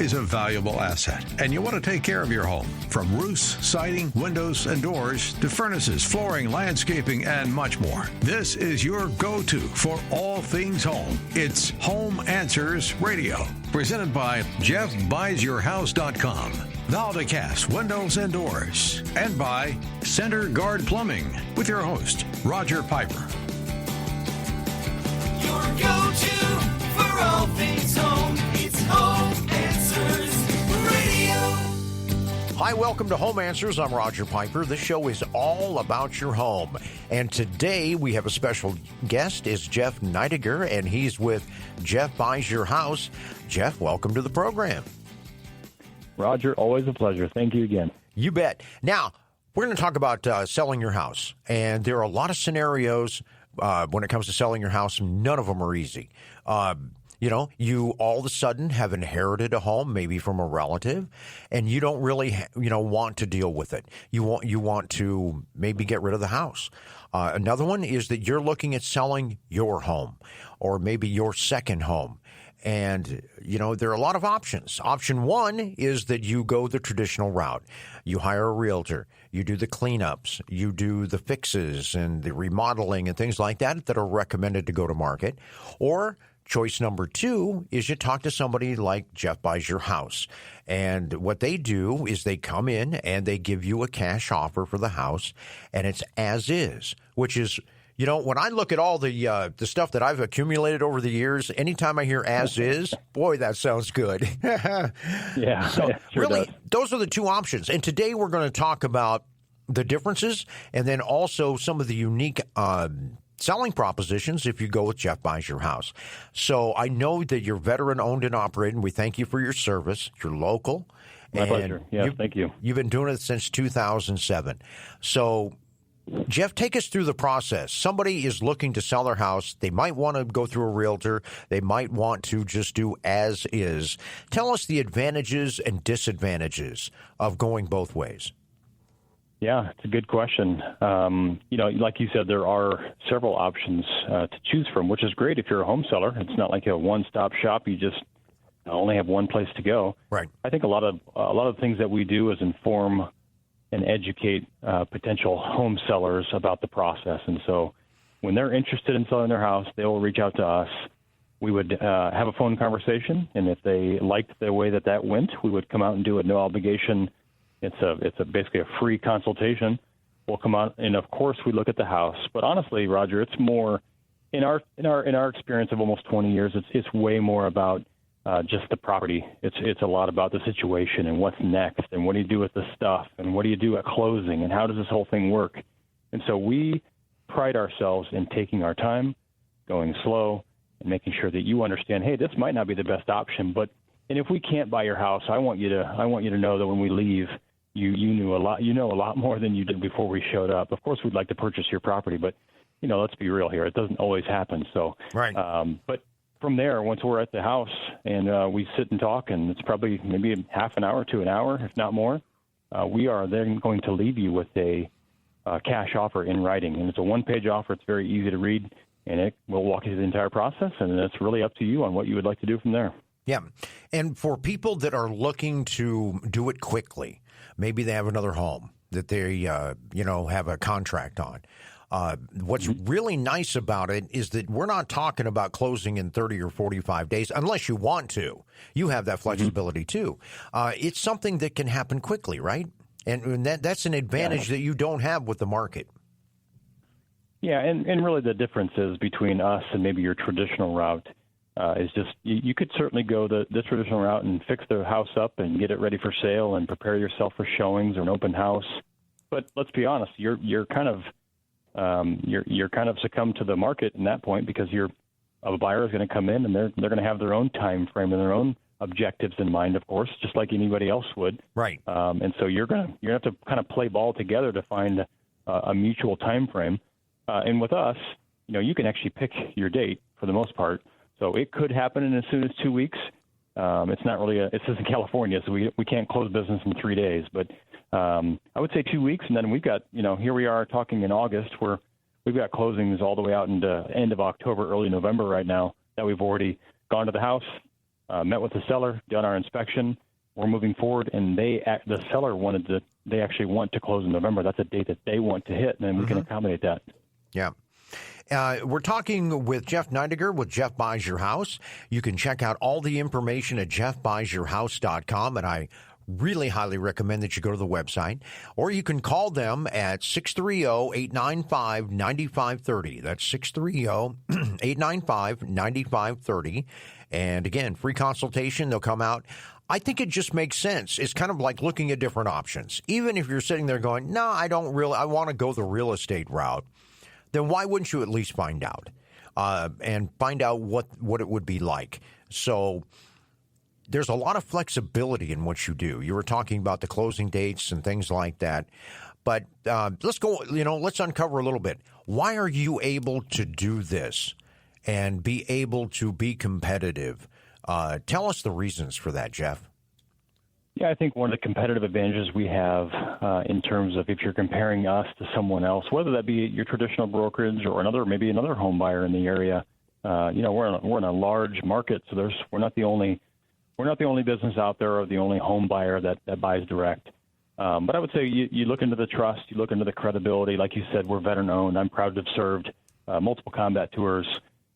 is a valuable asset, and you want to take care of your home. From roofs, siding, windows, and doors to furnaces, flooring, landscaping, and much more. This is your go-to for all things home. It's Home Answers Radio, presented by JeffBuysYourHouse.com, Valdecast Windows and Doors, and by Center Guard Plumbing, with your host, Roger Piper. Your go-to for all things home. It's Home Answers Radio. Hi, welcome to Home Answers. I'm Roger Piper. This show is all about your home. And today we have a special guest. Is Jeff Neidiger, and he's with Jeff Buys Your House. Jeff, welcome to the program. Roger, always a pleasure. Thank you again. You bet. Now, we're going to talk about selling your house. And there are a lot of scenarios when it comes to selling your house. None of them are easy. You all of a sudden have inherited a home, maybe from a relative, and you don't really, want to deal with it. You want to maybe get rid of the house. Another one is that you're looking at selling your home or maybe your second home. And, there are a lot of options. Option one is that you go the traditional route. You hire a realtor. You do the cleanups. You do the fixes and the remodeling and things like that are recommended to go to market. Or choice number two is you talk to somebody like Jeff Buys Your House. And what they do is they come in and they give you a cash offer for the house, and it's as is, which is, when I look at all the stuff that I've accumulated over the years, anytime I hear as is, boy, that sounds good. Yeah. So sure really, does. those are the two options. And today we're going to talk about the differences and then also some of the unique selling propositions if you go with Jeff Buys Your House. So I know that you're veteran owned and operated, and we thank you for your service. You're local. My pleasure. Yeah, thank you. You've been doing it since 2007. So Jeff, take us through the process. Somebody is looking to sell their house. They might want to go through a realtor. They might want to just do as is. Tell us the advantages and disadvantages of going both ways. Yeah, it's a good question. Like you said, there are several options to choose from, which is great if you're a home seller. It's not like a one-stop shop. You just only have one place to go. Right. I think a lot of things that we do is inform and educate potential home sellers about the process. And so when they're interested in selling their house, they will reach out to us. We would have a phone conversation, and if they liked the way that went, we would come out and do a no obligation. It's basically a free consultation. We'll come out, and of course we look at the house. But honestly, Roger, it's more in our experience of almost 20 years. It's way more about just the property. It's a lot about the situation and what's next and what do you do with the stuff and what do you do at closing and how does this whole thing work. And so we pride ourselves in taking our time, going slow, and making sure that you understand, hey, this might not be the best option, and if we can't buy your house, I want you to know that when we leave, you know a lot more than you did before we showed up. Of course, we'd like to purchase your property, but let's be real here. It doesn't always happen. So, right. But from there, once we're at the house and we sit and talk, and it's probably maybe half an hour to an hour, if not more, we are then going to leave you with a cash offer in writing. And it's a one-page offer. It's very easy to read, and we'll walk you through the entire process, and it's really up to you on what you would like to do from there. Yeah. And for people that are looking to do it quickly, maybe they have another home that they, have a contract on. What's really nice about it is that we're not talking about closing in 30 or 45 days, unless you want to. You have that flexibility too. It's something that can happen quickly, right? And that's an advantage that you don't have with the market. Yeah, and really the difference is between us and maybe your traditional route is just you could certainly go the traditional route and fix the house up and get it ready for sale and prepare yourself for showings or an open house. But let's be honest, you're kind of succumbed to the market in that point because a buyer is going to come in and they're going to have their own time frame and their own objectives in mind, of course, just like anybody else would. Right. And so you're going to have to kind of play ball together to find a mutual time frame. And with us, you can actually pick your date for the most part. So it could happen in as soon as 2 weeks. It's not really this isn't California, so we can't close business in 3 days. But I would say 2 weeks, and then we've got, here we are talking in August where we've got closings all the way out into end of October, early November right now that we've already gone to the house, met with the seller, done our inspection. We're moving forward, and the seller they actually want to close in November. That's a date that they want to hit, and then we can accommodate that. Yeah. We're talking with Jeff Neidiger with Jeff Buys Your House. You can check out all the information at jeffbuysyourhouse.com, and I really highly recommend that you go to the website. Or you can call them at 630-895-9530. That's 630-895-9530. And again, free consultation. They'll come out. I think it just makes sense. It's kind of like looking at different options. Even if you're sitting there going, no, I want to go the real estate route, then why wouldn't you at least find out and find out what it would be like? So there's a lot of flexibility in what you do. You were talking about the closing dates and things like that. But let's uncover a little bit. Why are you able to do this and be able to be competitive? Tell us the reasons for that, Jeff. Yeah, I think one of the competitive advantages we have in terms of if you're comparing us to someone else, whether that be your traditional brokerage or maybe another home buyer in the area, we're in a large market, so we're not the only business out there or the only home buyer that buys direct. But I would say you look into the trust, you look into the credibility. Like you said, we're veteran owned. I'm proud to have served multiple combat tours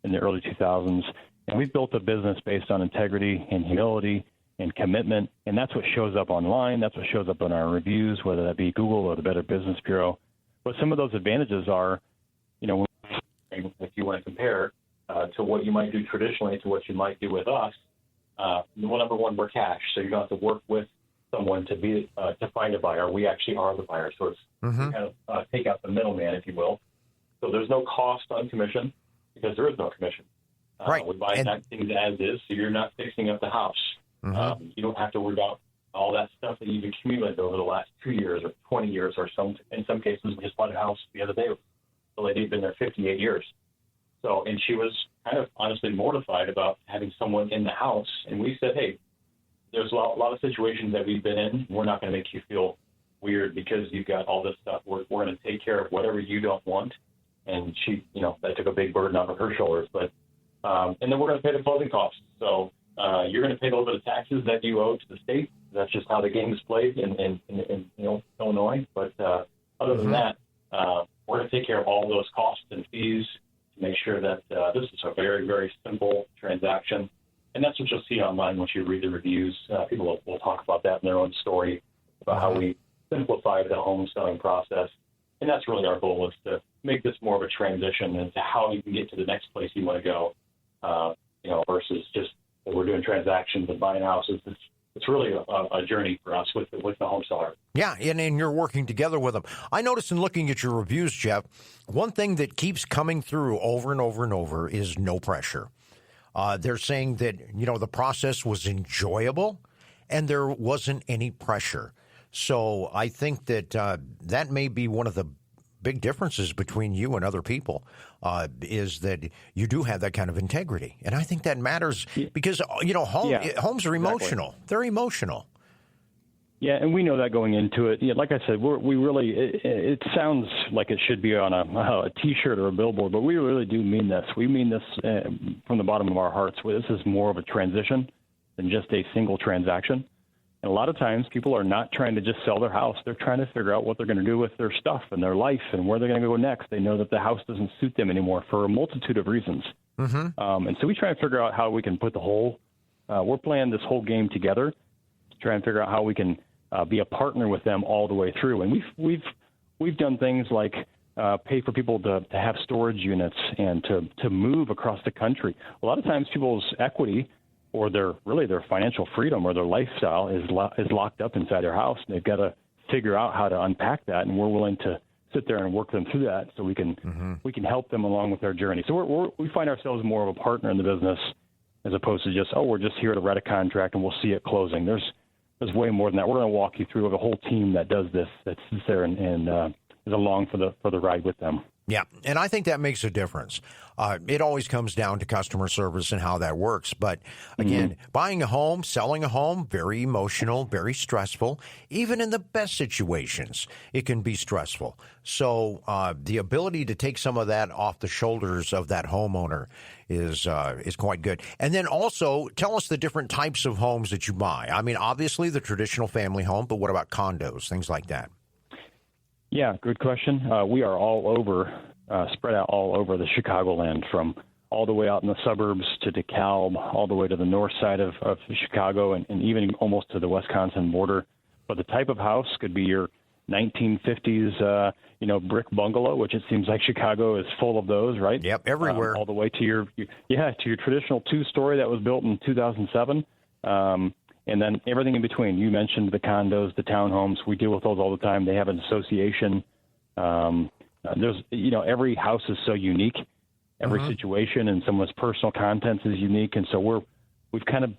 in the early 2000s, and we've built a business based on integrity and humility and commitment, and that's what shows up online. That's what shows up in our reviews, whether that be Google or the Better Business Bureau. But some of those advantages are, if you want to compare to what you might do traditionally to what you might do with us, number one, we're cash, so you don't have to work with someone to find a buyer. We actually are the buyer, so it's kind of take out the middleman, if you will. So there's no cost on commission because there is no commission. Right. We buy things as is, so you're not fixing up the house. You don't have to worry about all that stuff that you've accumulated over the last 2 years or 20 years or in some cases. We just bought a house the other day. The lady had been there 58 years. So, and she was kind of honestly mortified about having someone in the house. And we said, hey, there's a lot of situations that we've been in. We're not going to make you feel weird because you've got all this stuff. We're going to take care of whatever you don't want. And she, that took a big burden off of her shoulders. But and then we're going to pay the closing costs. So you're going to pay a little bit of taxes that you owe to the state. That's just how the game is played in Illinois. But other than that, we're going to take care of all those costs and fees to make sure that this is a very, very simple transaction. And that's what you'll see online once you read the reviews. People will talk about that in their own story about how we simplified the home selling process. And that's really our goal, is to make this more of a transition into how you can get to the next place you want to go, versus just we're doing transactions and buying houses. It's really a journey for us with the home seller. Yeah, and you're working together with them. I noticed in looking at your reviews, Jeff, one thing that keeps coming through over and over and over is no pressure. They're saying that, the process was enjoyable and there wasn't any pressure. So I think that that may be one of the big differences between you and other people, is that you do have that kind of integrity. And I think that matters because, homes are emotional. Exactly. They're emotional. Yeah, and we know that going into it. Yeah, like I said, we really, it sounds like it should be on a T-shirt or a billboard, but we really do mean this. We mean this from the bottom of our hearts. This is more of a transition than just a single transaction. And a lot of times people are not trying to just sell their house. They're trying to figure out what they're going to do with their stuff and their life and where they're going to go next. They know that the house doesn't suit them anymore for a multitude of reasons. And so we try and figure out how we can put we're playing this whole game together to try and figure out how we can be a partner with them all the way through. And we've done things like pay for people to have storage units and to move across the country. A lot of times people's equity or their financial freedom or their lifestyle is locked up inside their house, and they've got to figure out how to unpack that. And we're willing to sit there and work them through that, so we can help them along with their journey. So we find ourselves more of a partner in the business as opposed to just we're just here to write a contract and we'll see it closing. There's way more than that. We're going to walk you through a whole team that does this, that sits there and is along for the ride with them. Yeah, and I think that makes a difference. It always comes down to customer service and how that works. But again, buying a home, selling a home, very emotional, very stressful. Even in the best situations, it can be stressful. So the ability to take some of that off the shoulders of that homeowner is quite good. And then also tell us the different types of homes that you buy. I mean, obviously the traditional family home, but what about condos, things like that? Yeah, good question. We are all over, spread out all over the Chicagoland, from all the way out in the suburbs to DeKalb, all the way to the north side of Chicago, and even almost to the Wisconsin border. But the type of house could be your 1950s, brick bungalow, which it seems like Chicago is full of those, right? Yep, everywhere. All the way to your traditional two-story that was built in 2007. And then everything in between. You mentioned the condos, the townhomes. We deal with those all the time. They have an association. There's, every house is so unique. Every situation and someone's personal contents is unique. And so we've kind of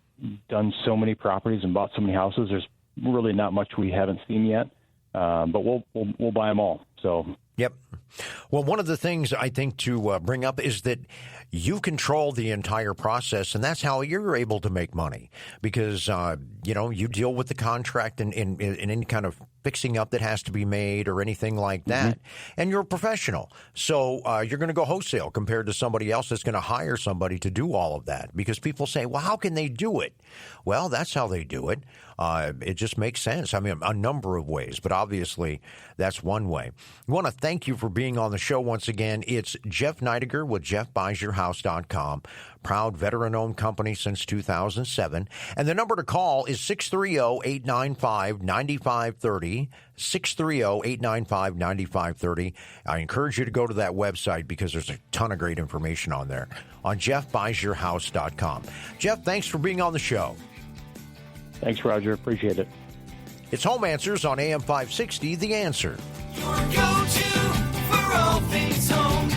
done so many properties and bought so many houses. There's really not much we haven't seen yet. But we'll buy them all. So. Yep. Well, one of the things I think to bring up is that you control the entire process, and that's how you're able to make money because, you deal with the contract and in any kind of fixing up that has to be made or anything like that, and you're a professional. So you're going to go wholesale compared to somebody else that's going to hire somebody to do all of that because people say, well, how can they do it? Well, that's how they do it. It just makes sense. I mean, a number of ways, but obviously that's one way. We want to thank you for being on the show once again. It's Jeff Neidiger with JeffBuysYourHouse.com. Proud veteran-owned company since 2007. And the number to call is 630-895-9530, 630-895-9530. I encourage you to go to that website because there's a ton of great information on there on JeffBuysYourHouse.com. Jeff, thanks for being on the show. Thanks, Roger. Appreciate it. It's Home Answers on AM 560, The Answer. Your go-to for all things home.